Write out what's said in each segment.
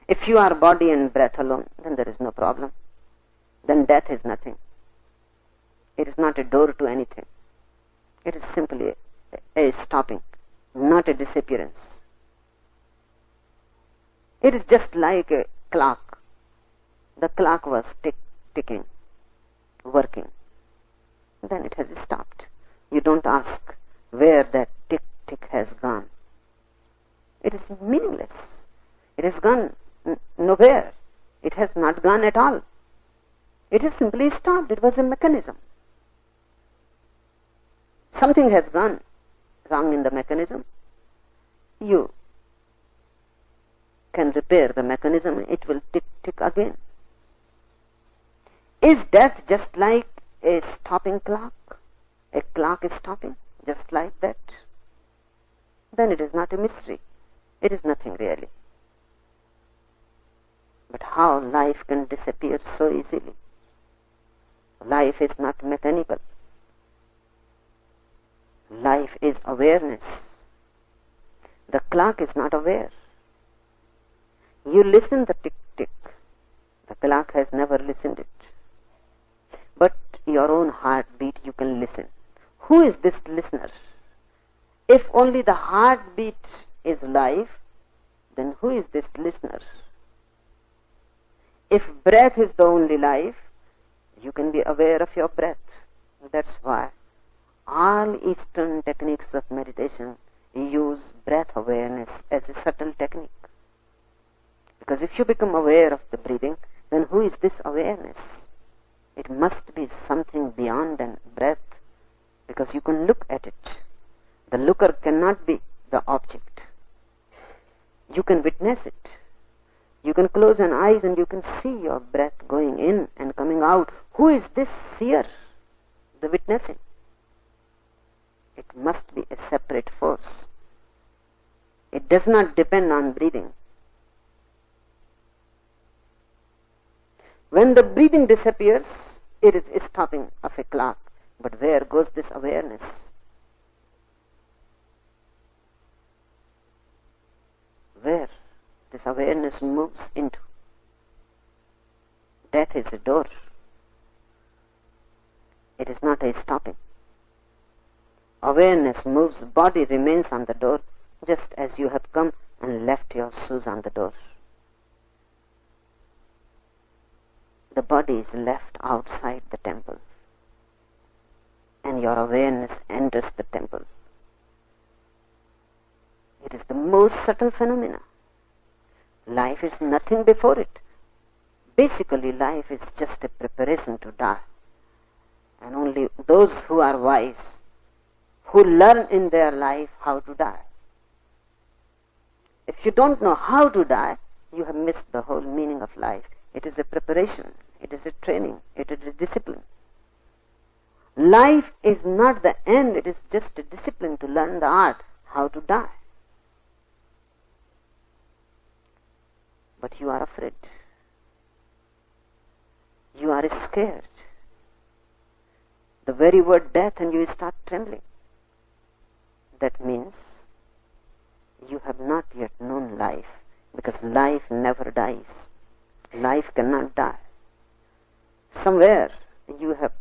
If you are body and breath alone, then there is no problem. Then death is nothing. It is not a door to anything. It is simply a stopping, not a disappearance. It is just like a clock. The clock was ticking, working. Then it has stopped. You don't ask where that tick has gone. It is meaningless. It has gone nowhere. It has not gone at all. It has simply stopped. It was a mechanism. Something has gone wrong in the mechanism. You can repair the mechanism. It will tick again. Is death just like a stopping clock? A clock is stopping just like that? Then it is not a mystery. It is nothing really. But how life can disappear so easily? Life is not mechanical. Life is awareness. The clock is not aware. You listen the tick. The clock has never listened it. But your own heartbeat you can listen. Who is this listener? If only the heartbeat is life, then who is this listener? If breath is the only life, you can be aware of your breath. That's why all Eastern techniques of meditation use breath awareness as a subtle technique. Because if you become aware of the breathing, then who is this awareness? It must be something beyond than breath, because you can look at it. The looker cannot be the object. You can witness it. You can close an eyes and you can see your breath going in and coming out. Who is this seer? The witnessing. It must be a separate force. It does not depend on breathing. When the breathing disappears, it is a stopping of a clock. But where goes this awareness? Where this awareness moves into. Death is a door. It is not a stopping. Awareness moves, body remains on the door, just as you have come and left your shoes on the door. The body is left outside the temple, and your awareness enters the temple. It is the most subtle phenomena. Life is nothing before it. Basically, life is just a preparation to die. And only those who are wise, who learn in their life how to die. If you don't know how to die, you have missed the whole meaning of life. It is a preparation. It is a training. It is a discipline. Life is not the end. It is just a discipline to learn the art how to die. But you are afraid. You are scared. The very word death and you start trembling. That means you have not yet known life, because life never dies. Life cannot die. Somewhere you have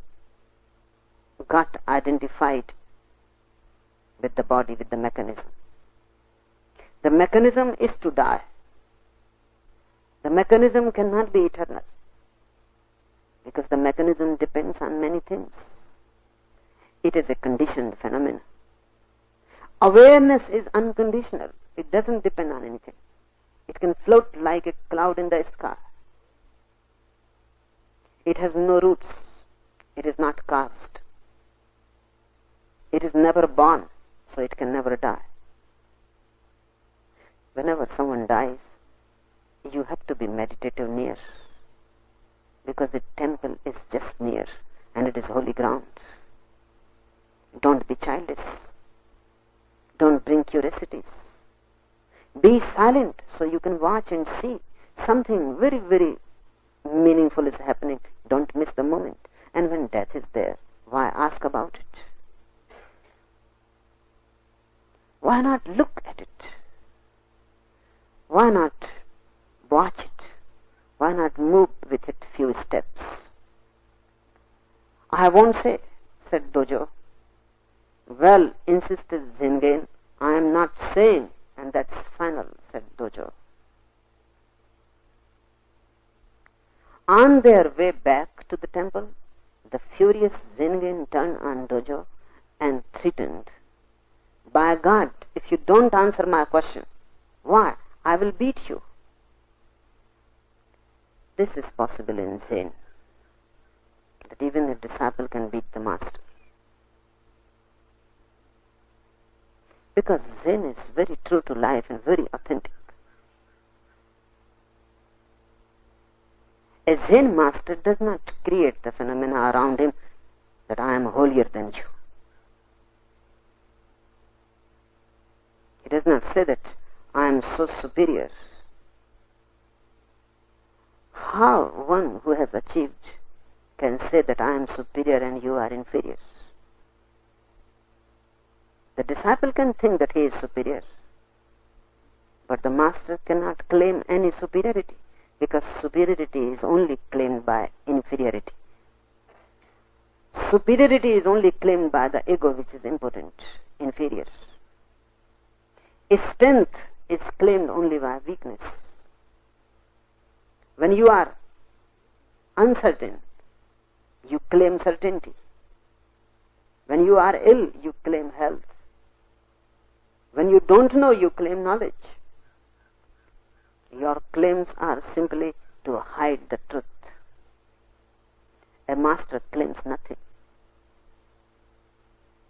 got identified with the body, with the mechanism. The mechanism is to die. The mechanism cannot be eternal, because the mechanism depends on many things. It is a conditioned phenomenon. Awareness is unconditional. It doesn't depend on anything. It can float like a cloud in the sky. It has no roots. It is not caused. It is never born, so it can never die. Whenever someone dies, you have to be meditative near, because the temple is just near and it is holy ground. Don't be childish. Don't bring curiosities. Be silent so you can watch and see something very, very meaningful is happening. Don't miss the moment. And when death is there, why ask about it? Why not look at it? Why not Watch it. Why not move with it few steps? I won't say, said Dojo. Well, insisted Zengen, I am not saying, and that's final, said Dojo. On their way back to the temple, the furious Zengen turned on Dojo and threatened, by God, if you don't answer my question, why, I will beat you. This is possible in Zen, that even a disciple can beat the master. Because Zen is very true to life and very authentic. A Zen master does not create the phenomena around him that I am holier than you. He does not say that I am so superior. How one who has achieved can say that I am superior and you are inferior? The disciple can think that he is superior, but the master cannot claim any superiority, because superiority is only claimed by inferiority. Superiority is only claimed by the ego, which is impotent, inferior. Strength is claimed only by weakness. When you are uncertain, you claim certainty. When you are ill, you claim health. When you don't know, you claim knowledge. Your claims are simply to hide the truth. A master claims nothing.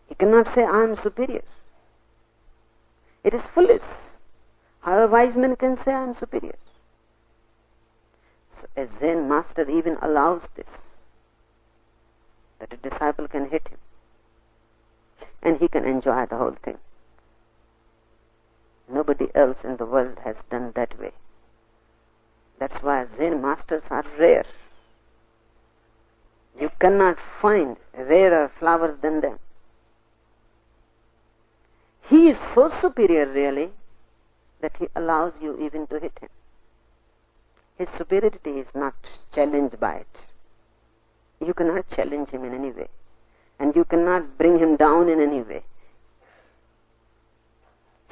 He cannot say, I am superior. It is foolish. How a wise man can say, I am superior? So a Zen master even allows this, that a disciple can hit him, and he can enjoy the whole thing. Nobody else in the world has done that way. That's why Zen masters are rare. You cannot find rarer flowers than them. He is so superior really that he allows you even to hit him. His superiority is not challenged by it. You cannot challenge him in any way, and you cannot bring him down in any way.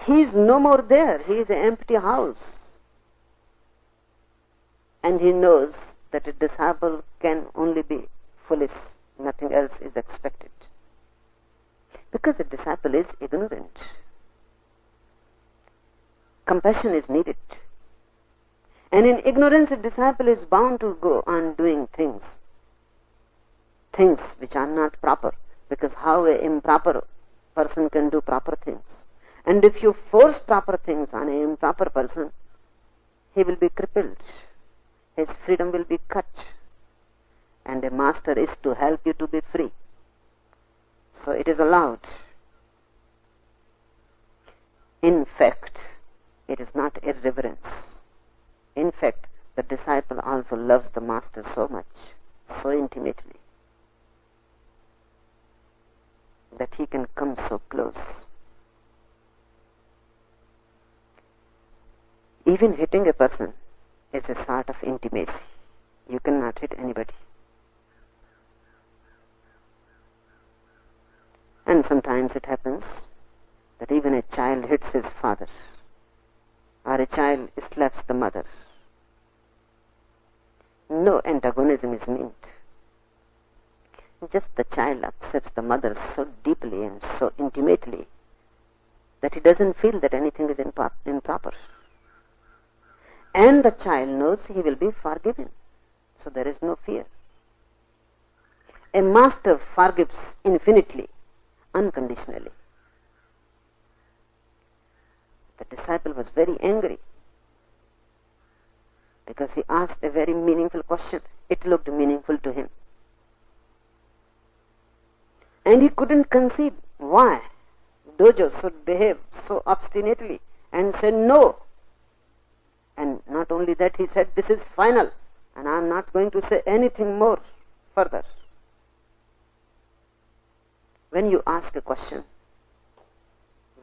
He is no more there. He is an empty house. And he knows that a disciple can only be foolish. Nothing else is expected. Because a disciple is ignorant. Compassion is needed. And in ignorance, a disciple is bound to go on doing things which are not proper. Because how an improper person can do proper things? And if you force proper things on an improper person, he will be crippled. His freedom will be cut. And a master is to help you to be free. So it is allowed. In fact, it is not irreverence. In fact, the disciple also loves the master so much, so intimately, that he can come so close. Even hitting a person is a sort of intimacy. You cannot hit anybody. And sometimes it happens that even a child hits his father, or a child slaps the mother. No antagonism is meant. Just the child accepts the mother so deeply and so intimately that he doesn't feel that anything is improper. And the child knows he will be forgiven. So there is no fear. A master forgives infinitely, unconditionally. The disciple was very angry because he asked a very meaningful question. It looked meaningful to him. And he couldn't conceive why Dojo should behave so obstinately and say no. And not only that, he said, this is final, and I am not going to say anything more further. When you ask a question,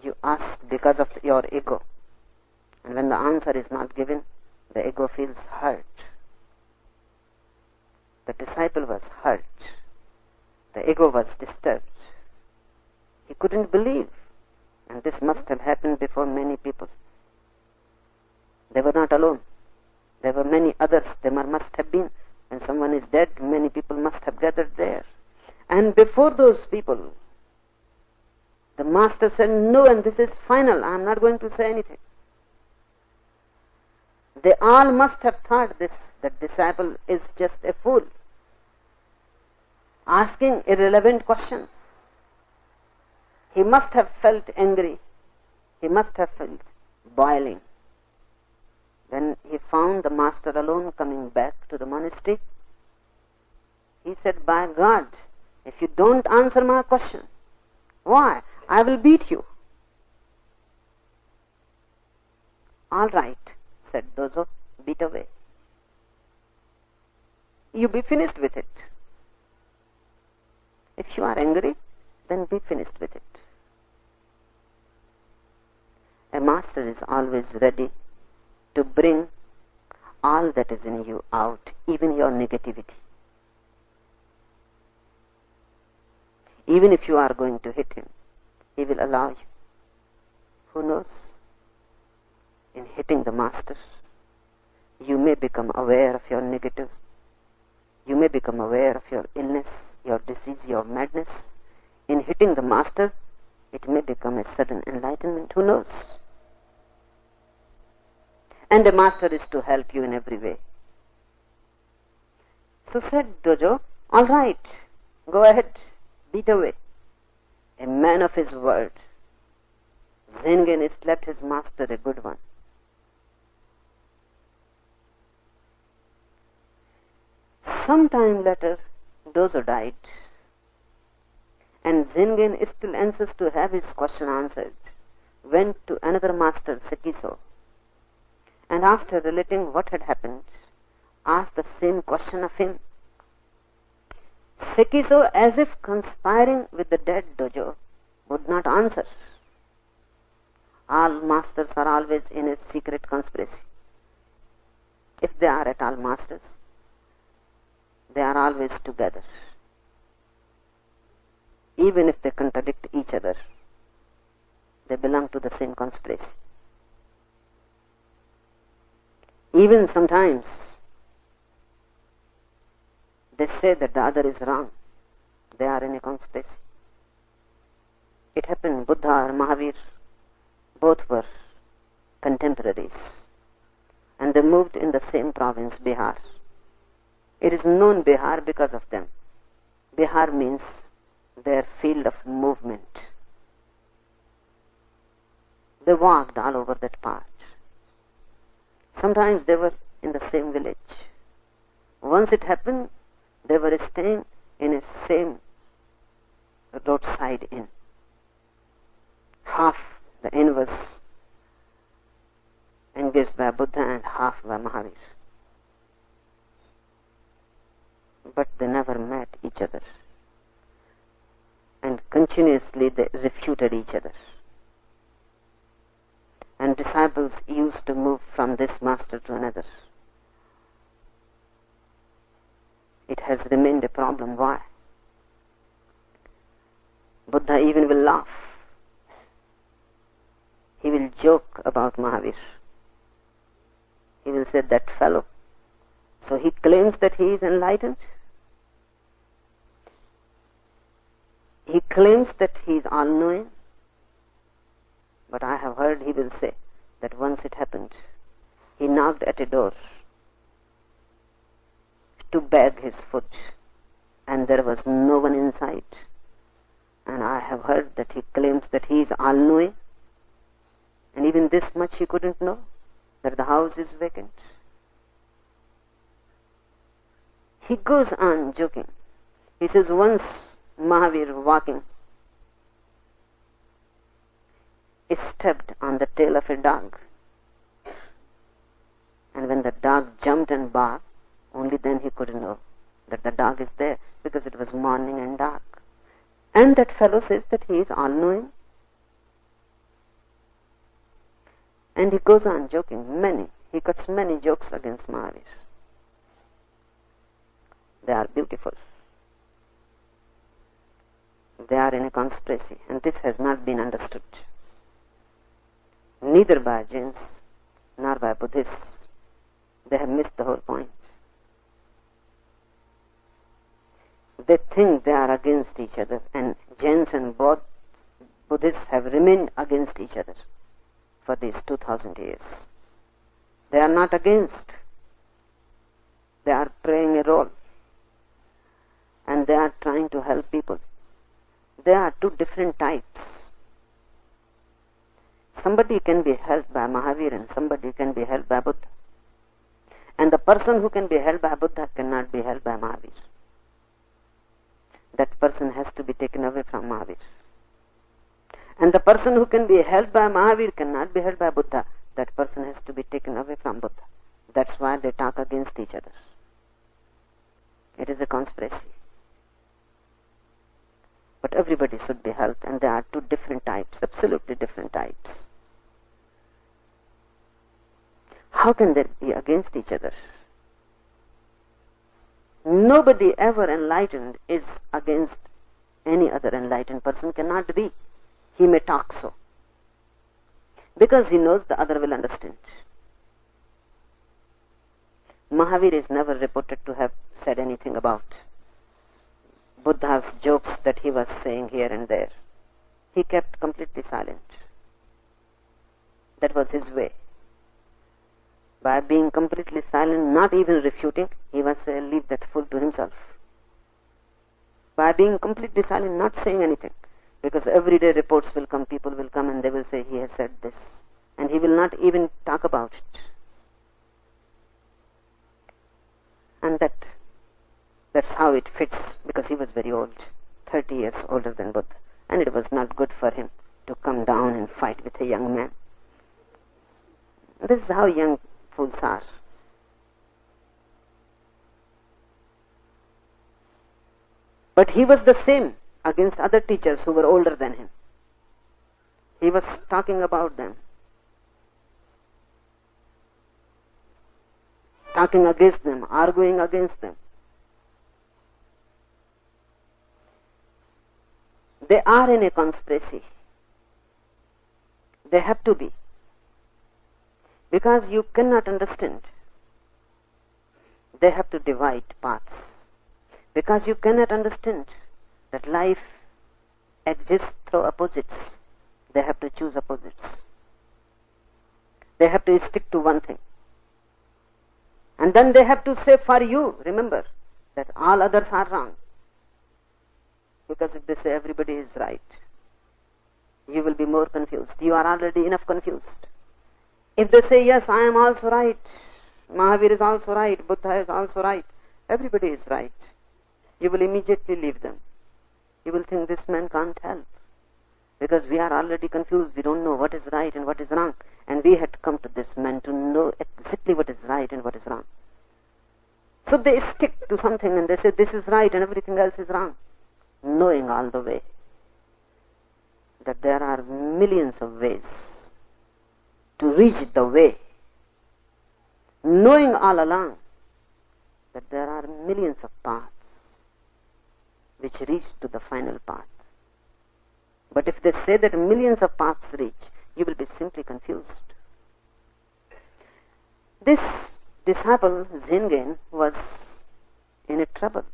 you ask because of your ego. And when the answer is not given, The ego feels hurt. The disciple was hurt. The ego was disturbed. He couldn't believe, and this must have happened before many people. They were not alone. There were many others. There must have been. When someone is dead, many people must have gathered there. And before those people, the master said, no, and this is final. I am not going to say anything. They all must have thought this, that disciple is just a fool, asking irrelevant questions. He must have felt angry. He must have felt boiling. When he found the master alone coming back to the monastery, he said, by God, if you don't answer my question, why? I will beat you. All right, said Dozo, beat away. You be finished with it. If you are angry, then be finished with it. A master is always ready to bring all that is in you out, even your negativity. Even if you are going to hit him, he will allow you. Who knows? In hitting the master, you may become aware of your negatives. You may become aware of your illness, your disease, your madness. In hitting the master, it may become a sudden enlightenment. Who knows? And the master is to help you in every way. So said Dojo, all right, go ahead, beat away. A man of his word. Zengen slept his master a good one. Some time later, Dozo died, and Zengen, still anxious to have his question answered, went to another master, Sekiso, and after relating what had happened, asked the same question of him. Sekiso, as if conspiring with the dead Dojo, would not answer. All masters are always in a secret conspiracy. If they are at all masters, they are always together. Even if they contradict each other, they belong to the same conspiracy. Even sometimes they say that the other is wrong. They are in a conspiracy. It happened, Buddha or Mahavir, both were contemporaries, and they moved in the same province, Bihar. It is known Bihar because of them. Bihar means their field of movement. They walked all over that part. Sometimes they were in the same village. Once it happened, they were staying in a same roadside inn. Half the inn was engaged by Buddha and half by Mahavir. But they never met each other, and continuously they refuted each other. And disciples used to move from this master to another. It has remained a problem. Why? Buddha even will laugh. He will joke about Mahavir. He will say, that fellow. So he claims that he is enlightened. He claims that he is all-knowing. But I have heard he will say that once it happened, he knocked at a door to beg his food, and there was no one inside. And I have heard that he claims that he is all-knowing, and even this much he couldn't know, that the house is vacant. He goes on joking. He says, once Mahavir walking stepped on the tail of a dog, and when the dog jumped and barked, only then he could know that the dog is there, because it was morning and dark. And that fellow says that he is all-knowing. And he goes on joking. Many he cuts many jokes against Mahavir. They are beautiful. They are in a conspiracy, and this has not been understood, neither by Jains nor by Buddhists. They have missed the whole point. They think they are against each other, and Jains and Buddhists have remained against each other for these 2000 years. They are not against. They are playing a role, and they are trying to help people. There are two different types. Somebody can be helped by Mahavir and somebody can be helped by Buddha. And the person who can be helped by Buddha cannot be helped by Mahavir. That person has to be taken away from Mahavir. And the person who can be helped by Mahavir cannot be helped by Buddha. That person has to be taken away from Buddha. That's why they talk against each other. It is a conspiracy. But everybody should be helped, and there are two different types, absolutely different types. How can they be against each other? Nobody ever enlightened is against any other enlightened person, cannot be. He may talk so, because he knows the other will understand. Mahavir is never reported to have said anything about Buddha's jokes that he was saying here and there. He kept completely silent. That was his way. By being completely silent, not even refuting, he was leave that fool to himself. By being completely silent, not saying anything, because every day reports will come, people will come and they will say he has said this, and he will not even talk about it. And that's how it fits, because he was very old, 30 years older than Buddha, and it was not good for him to come down and fight with a young man. This is how young fools are. But he was the same against other teachers who were older than him. He was talking about them, talking against them, arguing against them. They are in a conspiracy. They have to be. Because you cannot understand. They have to divide paths. Because you cannot understand that life exists through opposites. They have to choose opposites. They have to stick to one thing. And then they have to say for you, remember, that all others are wrong. Because if they say everybody is right, you will be more confused. You are already enough confused. If they say, yes, I am also right, Mahavir is also right, Buddha is also right, everybody is right, you will immediately leave them. You will think this man can't help. Because we are already confused, we don't know what is right and what is wrong. And we had come to this man to know exactly what is right and what is wrong. So they stick to something and they say this is right and everything else is wrong, knowing all the way that there are millions of ways to reach the way, knowing all along that there are millions of paths which reach to the final path. But if they say that millions of paths reach, you will be simply confused. This disciple, Zingen, was in a trouble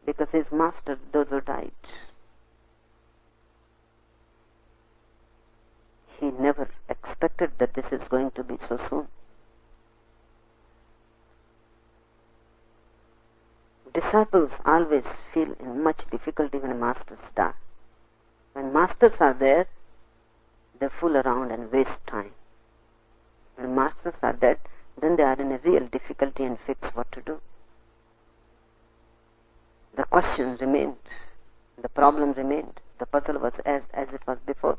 because his master Dozo died. He never expected that this is going to be so soon. Disciples always feel in much difficulty when masters die. When masters are there, they fool around and waste time. When masters are dead, then they are in a real difficulty and fix what to do. The question remained, the problem remained, the puzzle was as it was before.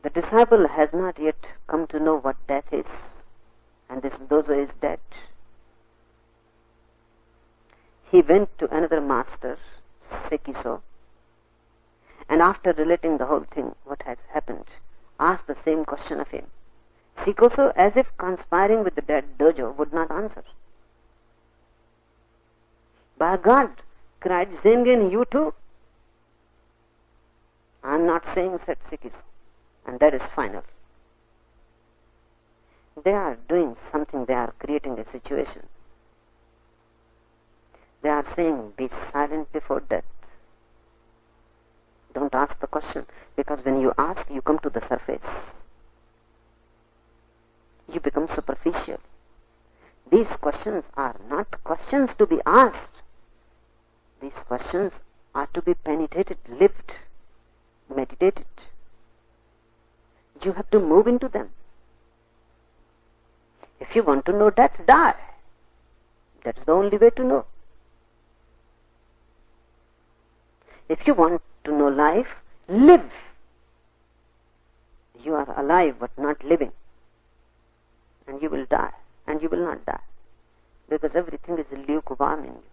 The disciple has not yet come to know what death is, and this Dozo is dead. He went to another master, Sekiso, and after relating the whole thing, what has happened, asked the same question of him. Shikoso, as if conspiring with the dead dojo, would not answer. By God, cried Zengen, you too? I am not saying, said Shikiso, and that is final. They are doing something, they are creating a situation. They are saying, be silent before death. Don't ask the question, because when you ask, you come to the surface. You become superficial. These questions are not questions to be asked. These questions are to be penetrated, lived, meditated. You have to move into them. If you want to know death, die. That's the only way to know. If you want to know life, live. You are alive but not living. And you will die. And you will not die. Because everything is lukewarm in you.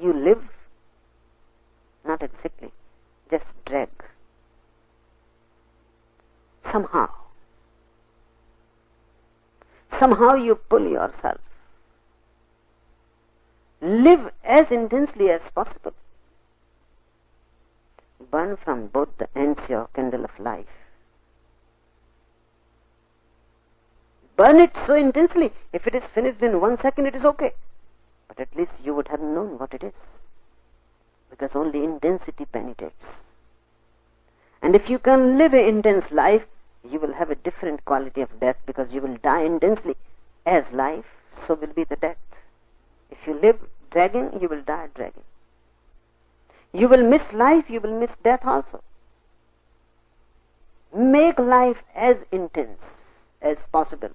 You live, not exactly, just drag. Somehow you pull yourself. Live as intensely as possible. Burn from both the ends your candle of life. Burn it so intensely. If it is finished in 1 second, it is okay. But at least you would have known what it is. Because only intensity penetrates. And if you can live an intense life, you will have a different quality of death, because you will die intensely. As life, so will be the death. If you live dragging, you will die dragging. You will miss life, you will miss death also. Make life as intense as possible.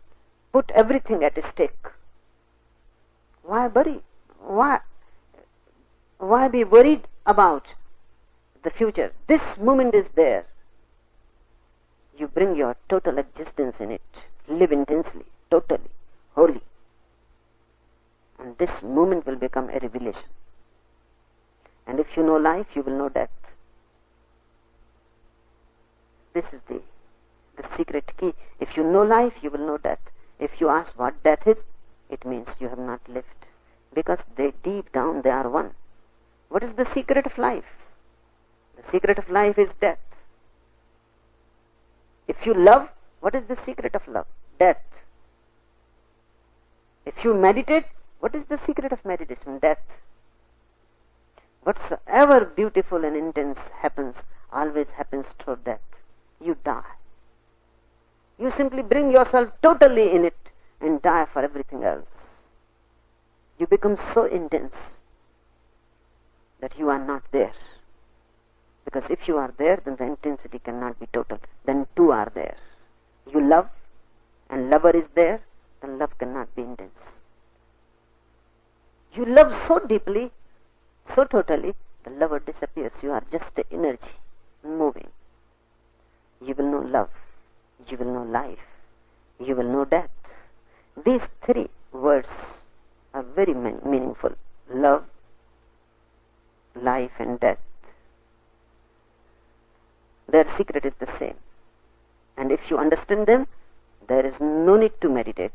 Put everything at stake. Why worry? Why be worried about the future? This moment is there. You bring your total existence in it. Live intensely, totally, wholly. And this moment will become a revelation. And if you know life, you will know death. This is the secret key. If you know life, you will know death. If you ask what death is, it means you have not lived. Because deep down they are one. What is the secret of life? The secret of life is death. If you love, what is the secret of love? Death. If you meditate, what is the secret of meditation? Death. Whatsoever beautiful and intense happens, always happens through death. You die. You simply bring yourself totally in it and die for everything else. You become so intense that you are not there. Because if you are there, then the intensity cannot be total. Then two are there. You love, and lover is there, then love cannot be intense. You love so deeply, so totally, the lover disappears. You are just the energy moving. You will know love. You will know life. You will know death. These three words are very meaningful. Love, life and death. Their secret is the same. And if you understand them, there is no need to meditate.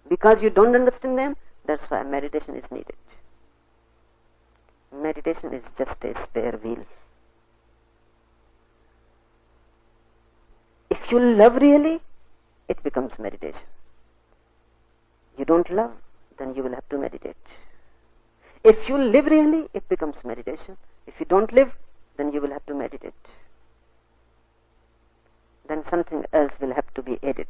Because you don't understand them, that's why meditation is needed. Meditation is just a spare wheel. If you love really, it becomes meditation. You don't love, then you will have to meditate. If you live really, it becomes meditation. If you don't live, then you will have to meditate. Then something else will have to be added.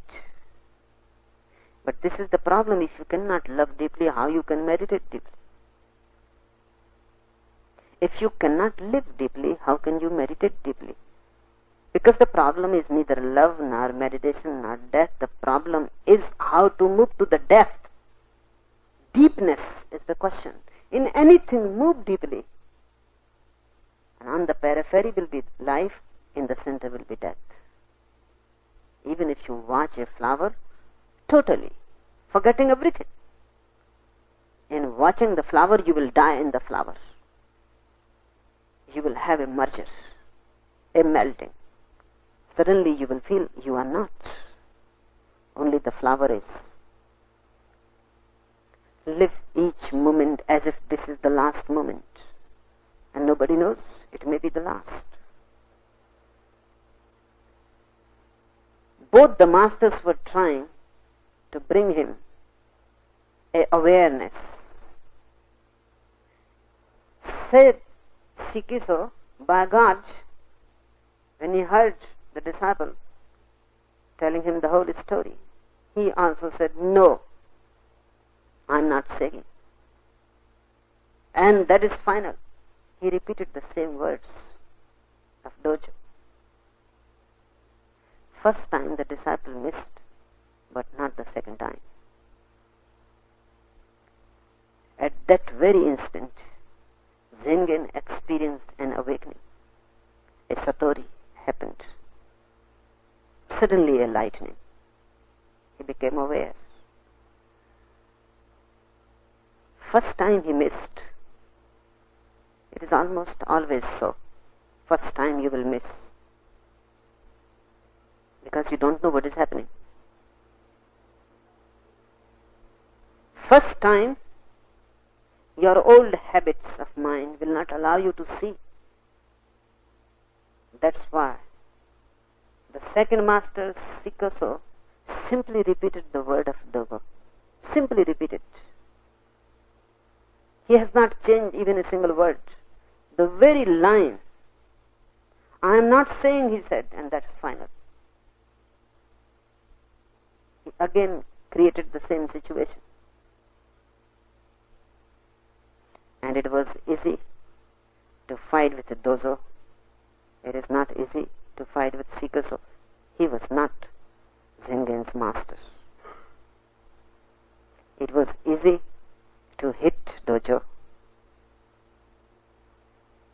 But this is the problem. If you cannot love deeply, how you can meditate deeply? If you cannot live deeply, how can you meditate deeply? Because the problem is neither love nor meditation nor death. The problem is how to move to the depth. Deepness is the question. In anything, move deeply. And on the periphery will be life, in the center will be death. Even if you watch a flower, totally, forgetting everything. In watching the flower, you will die in the flower. You will have a merger, a melting. Suddenly you will feel you are not. Only the flower is. Live each moment as if this is the last moment. And nobody knows, it may be the last. Both the masters were trying to bring him a awareness. Said Sikiso, by God, when he heard the disciple telling him the whole story, he also said, no, I'm not saying. And that is final. He repeated the same words of dojo. First time the disciple missed, but not the second time. At that very instant, Zengen experienced an awakening. A satori happened. Suddenly a lightning. He became aware. First time he missed. It is almost always so. First time you will miss. Because you don't know what is happening. First time, your old habits of mind will not allow you to see. That's why the second master, Sikoso, simply repeated the word of Dogo. Simply repeated. He has not changed even a single word. The very line, I am not saying, he said, and that's final. He again created the same situation. And it was easy to fight with the dozo. It is not easy to fight with Sikoso. He was not Zengen's master. It was easy to hit dojo.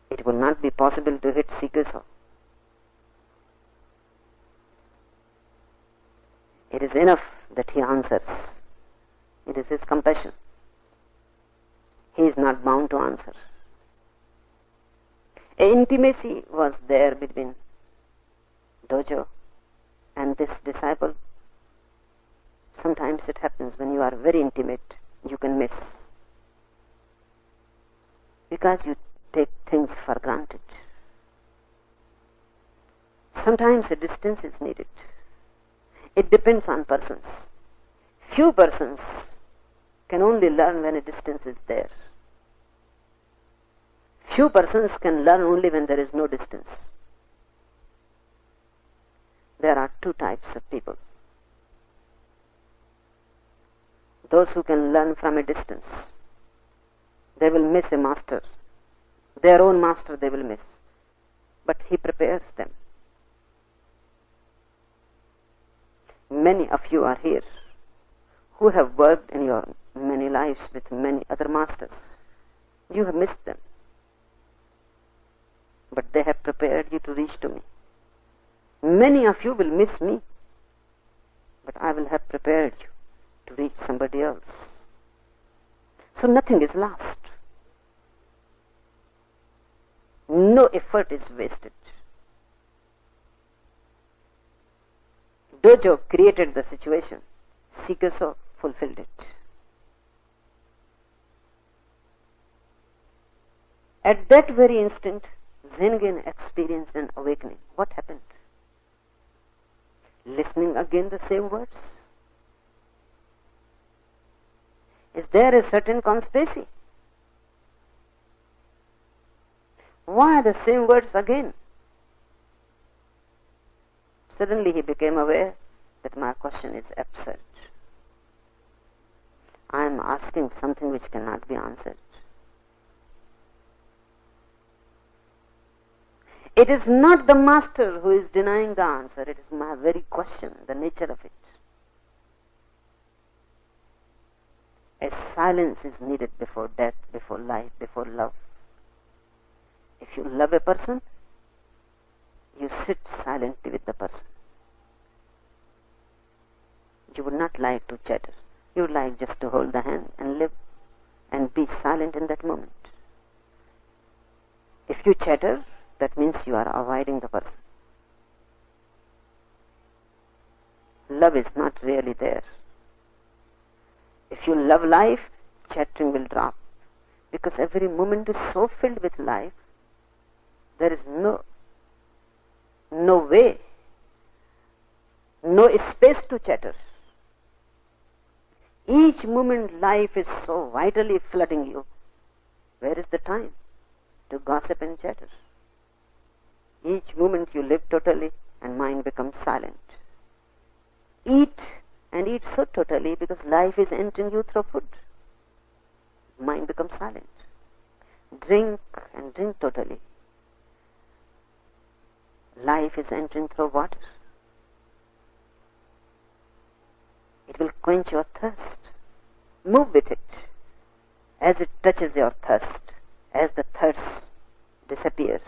It will not be possible to hit Sikoso. It is enough that he answers. It is his compassion. He is not bound to answer. An intimacy was there between dojo and this disciple. Sometimes it happens when you are very intimate, you can miss. Because you take things for granted. Sometimes a distance is needed. It depends on persons. Few persons can only learn when a distance is there. Few persons can learn only when there is no distance. There are two types of people. Those who can learn from a distance, they will miss a master. Their own master they will miss. But he prepares them. Many of you are here who have worked in your many lives with many other masters. You have missed them. But they have prepared you to reach to me. Many of you will miss me, but I will have prepared you to reach somebody else. So nothing is lost. No effort is wasted. Dojo created the situation. Sikoso fulfilled it. At that very instant, Zengen experienced an awakening. What happened? Listening again the same words? Is there a certain conspiracy? Why the same words again? Suddenly he became aware that my question is absurd. I am asking something which cannot be answered. It is not the master who is denying the answer. It is my very question, the nature of it. A silence is needed before death, before life, before love. If you love a person, you sit silently with the person. You would not like to chatter. You would like just to hold the hand and live and be silent in that moment. If you chatter, that means you are avoiding the person. love is not really there. If you love life, chattering will drop, because every moment is so filled with life, there is no way, no space to chatter. Each moment life is so vitally flooding you. Where is the time to gossip and chatter? Each moment you live totally and mind becomes silent. Eat and eat so totally because life is entering you through food. Mind becomes silent. Drink and drink totally. Life is entering through water. It will quench your thirst. Move with it as it touches your thirst, as the thirst disappears.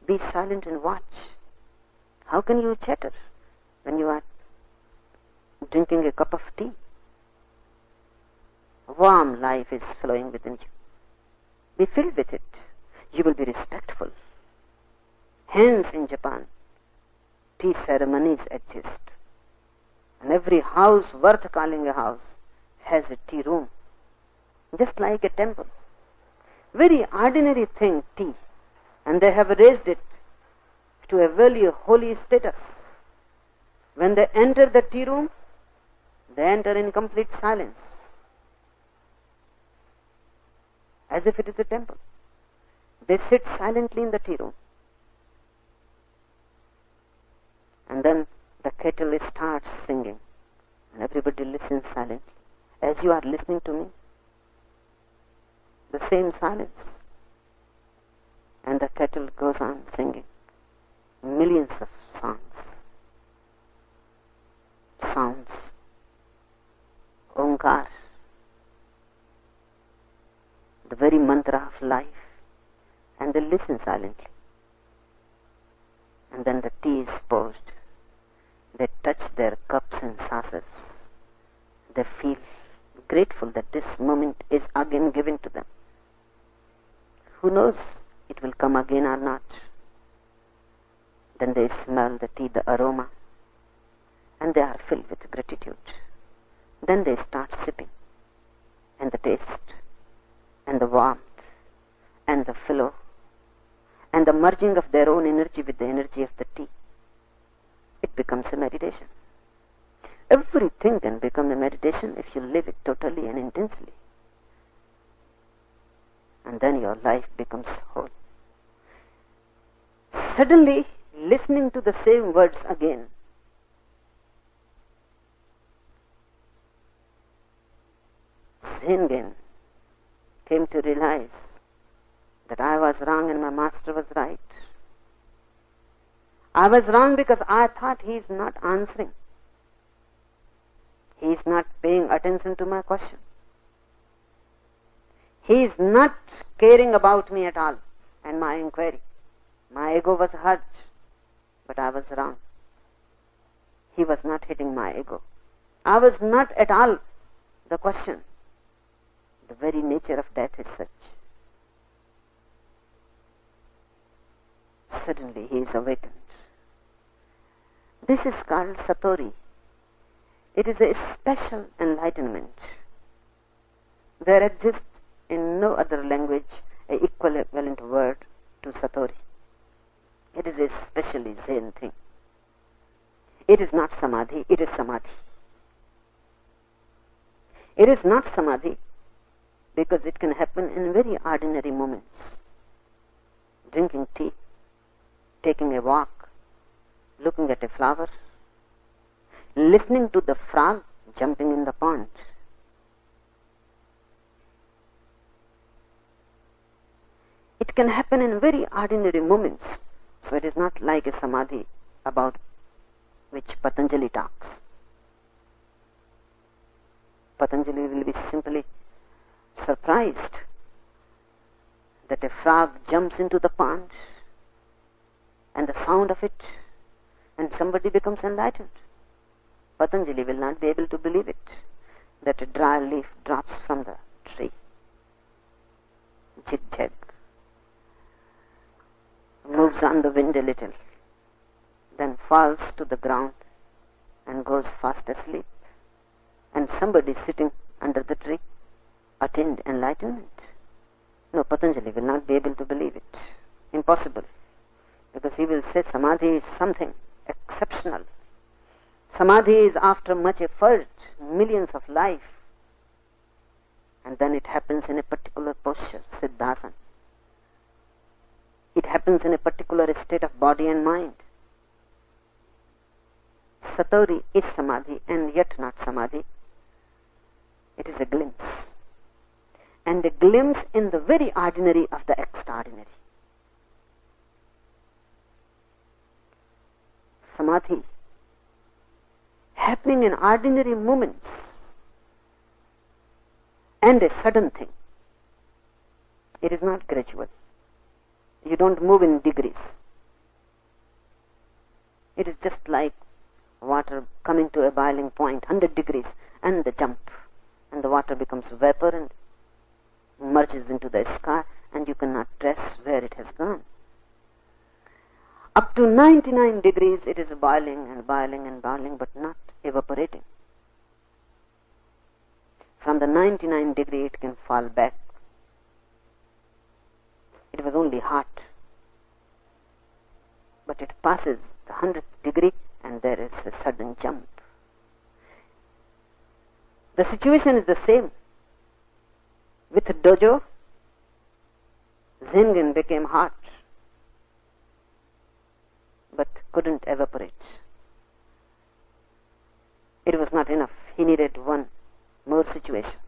Be silent and watch. How can you chatter when you are drinking a cup of tea? Warm life is flowing within you. Be filled with it. You will be respectful. Hence in Japan, tea ceremonies exist. And every house worth calling a house has a tea room, just like a temple. Very ordinary thing, tea. And they have raised it to a very holy status. When they enter the tea room, they enter in complete silence, as if it is a temple. They sit silently in the tea room. And then the kettle starts singing, and everybody listens silently. As you are listening to me, the same silence. And the kettle goes on singing millions of sounds, Omkar, the very mantra of life, and they listen silently. And then the tea is poured. They touch their cups and saucers. They feel grateful that this moment is again given to them. Who knows, it will come again or not. Then they smell the tea, the aroma, and they are filled with gratitude. Then they start sipping, and the taste, and the warmth, and the flow, and the merging of their own energy with the energy of the tea. It becomes a meditation. Everything can become a meditation if you live it totally and intensely. And then your life becomes whole. Suddenly, listening to the same words again, Zengen came to realize that I was wrong and my master was right. I was wrong because I thought he is not answering. He is not paying attention to my question. He is not caring about me at all and my inquiry. My ego was hurt, but I was wrong. He was not hitting my ego. I was not at all the question. The very nature of death is such. Suddenly he is awakened. This is called Satori. It is a special enlightenment. There exists in no other language an equivalent word to Satori. It is a specially Zen thing. It is not Samadhi, it is Samadhi. It is not Samadhi because it can happen in very ordinary moments. Drinking tea, taking a walk, looking at a flower, listening to the frog jumping in the pond. It can happen in very ordinary moments, so it is not like a Samadhi about which Patanjali talks. Patanjali will be simply surprised that a frog jumps into the pond and the sound of it, and somebody becomes enlightened. Patanjali will not be able to believe it, that a dry leaf drops from the tree. Jig-jag. Moves on the wind a little, then falls to the ground and goes fast asleep, and somebody sitting under the tree attained enlightenment. No, Patanjali will not be able to believe it. Impossible. Because he will say Samadhi is something exceptional. Samadhi is after much effort, millions of life, and then it happens in a particular posture, Siddhasana. It happens in a particular state of body and mind. Satori is Samadhi and yet not Samadhi. It is a glimpse. And a glimpse in the very ordinary of the extraordinary. Samadhi happening in ordinary moments and a sudden thing. It is not gradual. You don't move in degrees. It is just like water coming to a boiling point, 100 degrees, and the jump, and the water becomes vapor and merges into the sky, and you cannot trace where it has gone. Up to 99 degrees it is boiling and boiling and boiling, but not evaporating. From the 99 degree it can fall back. It was only hot, but it passes the 100th degree and there is a sudden jump. The situation is the same. With Dojo, Zengen became hot, but couldn't evaporate. It was not enough. He needed one more situation.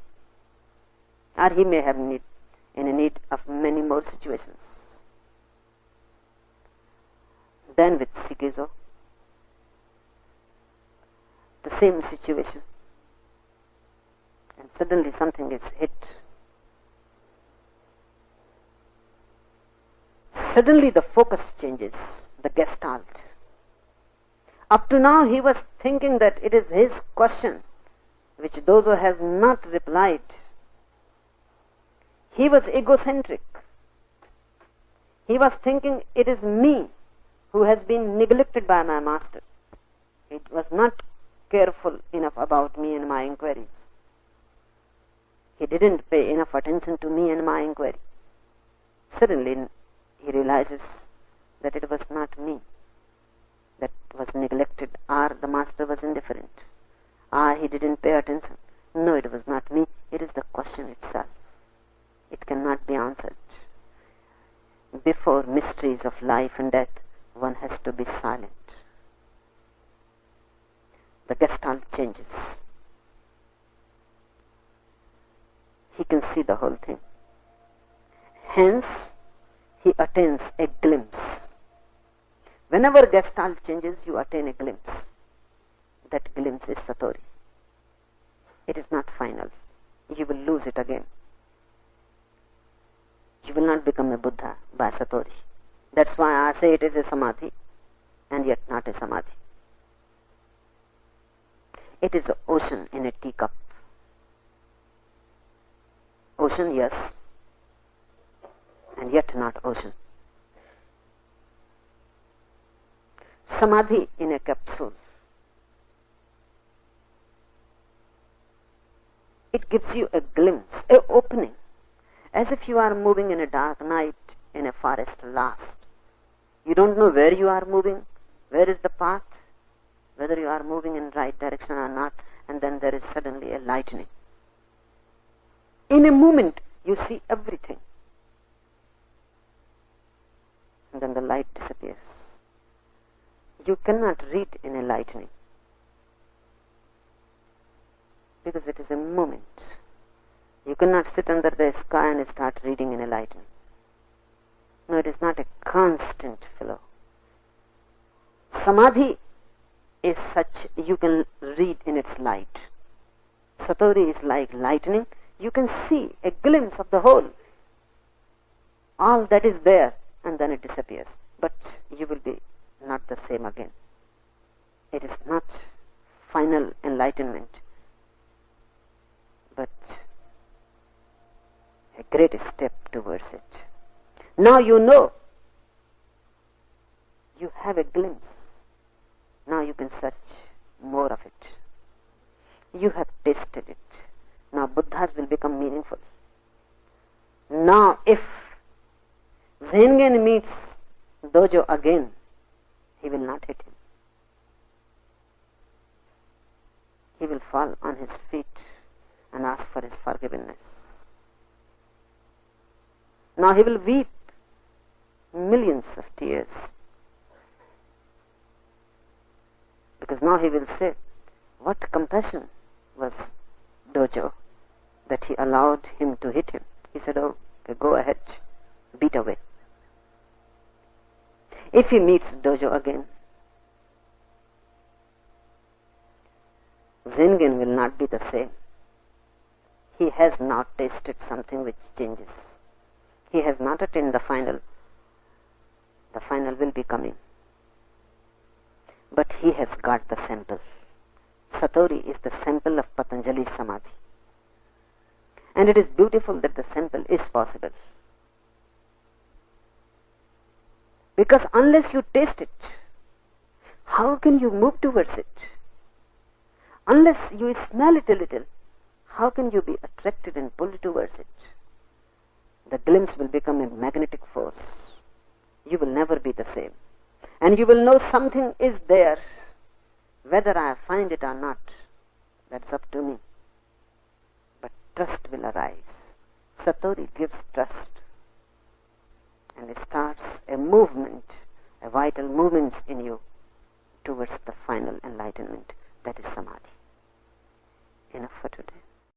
Or he may have in a need of many more situations. Then with Shikizo, the same situation. And suddenly something is hit. Suddenly the focus changes, the gestalt. Up to now he was thinking that it is his question which Dozo has not replied. He was egocentric. He was thinking it is me who has been neglected by my master. It was not careful enough about me and my inquiries. He didn't pay enough attention to me and my inquiry. Suddenly he realizes that it was not me that was neglected, or the master was indifferent, or he didn't pay attention. No, it was not me. It is the question itself. It cannot be answered. Before mysteries of life and death, one has to be silent. The gestalt changes. He can see the whole thing. Hence, he attains a glimpse. Whenever gestalt changes, you attain a glimpse. That glimpse is Satori. It is not final. You will lose it again. You will not become a Buddha by Satori. That's why I say it is a Samadhi and yet not a Samadhi. It is an ocean in a teacup. Ocean, yes, and yet not ocean. Samadhi in a capsule. It gives you a glimpse, an opening, as if you are moving in a dark night in a forest lost. You don't know where you are moving, where is the path, whether you are moving in right direction or not, and then there is suddenly a lightning. In a moment, you see everything. And then the light disappears. You cannot read in a lightning, because it is a moment. You cannot sit under the sky and start reading in a lightning. No, it is not a constant flow. Samadhi is such you can read in its light. Satori is like lightning. You can see a glimpse of the whole. All that is there, and then it disappears. But you will be not the same again. It is not final enlightenment, but a great step towards it. Now you know. You have a glimpse. Now you can search more of it. You have tasted it. Now Buddhas will become meaningful. Now if Zengen meets Dojo again, he will not hit him. He will fall on his feet and ask for his forgiveness. Now he will weep millions of tears, because now he will say, what compassion was Dojo that he allowed him to hit him. He said, oh, okay, go ahead, beat away. If he meets Dojo again, Zengen will not be the same. He has not tasted something which changes. He has not attained the final. The final will be coming. But he has got the sample. Satori is the sample of Patanjali Samadhi. And it is beautiful that the sample is possible. Because unless you taste it, how can you move towards it? Unless you smell it a little, how can you be attracted and pulled towards it? The glimpse will become a magnetic force. You will never be the same. And you will know something is there. Whether I find it or not, that's up to me. But trust will arise. Satori gives trust. And it starts a movement, a vital movement in you towards the final enlightenment. That is Samadhi. Enough for today.